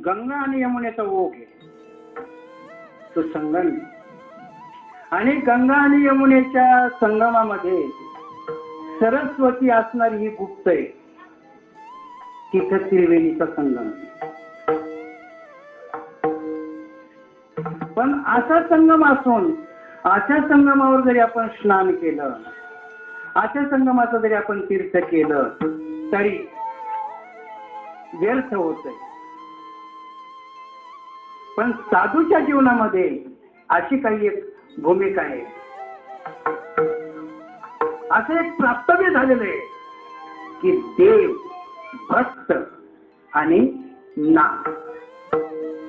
गंगा आणि यमुनेचा ओघ आहे तो संगम, आणि गंगा आणि यमुनेच्या संगमामध्ये सरस्वती असणारी ही गुप्त आहे, तिथं त्रिवेणीचा संगम. पण असा संगम असून अशा संगमावर जरी आपण स्नान केलं, अशा संगमाचं जरी आपण तीर्थ केलं तरी व्यर्थ होतंय. पण साधूच्या जीवनामध्ये अशी काही एक भूमिका आहे, असं एक प्राप्तव्य झालेलं आहे की देव, भक्त आणि नाम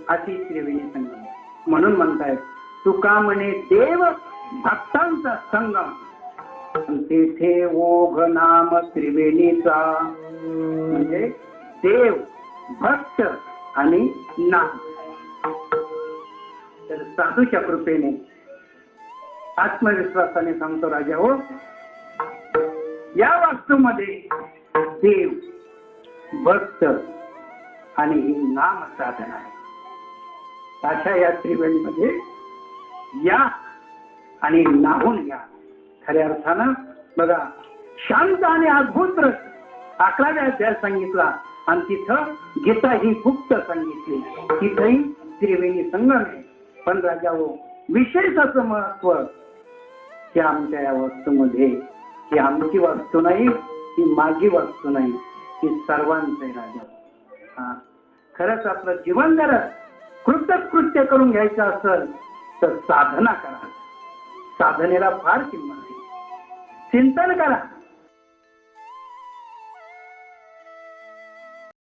अशी त्रिवेणी संगम. म्हणून म्हणतायत तुका म्हणे देव भक्तांचा संगम, तेथे ओघ नाम त्रिवेणीचा. म्हणजे देव, भक्त आणि नाम. तर साधूच्या कृपेने आत्मविश्वासाने सांगतो राजा हो, या वास्तूमध्ये देव, भक्त आणि ही नाम साधना आहे. अशा या त्रिवेणीमध्ये या आणि नाहून या. खऱ्या अर्थानं बघा, शांत आणि अद्भुत रस 11व्या अध्यायात सांगितला, आणि तिथं गीता ही गुप्त सांगितली, तिथंही त्रिवेणी संगम आहे. पण राजा हो, विशेष असं महत्व हे आमच्या या वस्तूमध्ये, ही आमची वस्तू नाही, ही माझी वस्तू नाही, ही सर्वांचं आहे राजा. खरंच आपलं जीवन जर कृतकृत्य करून घ्यायचं असेल तर साधना करा. साधनेला फार किंमत आहे. चिंतन करा.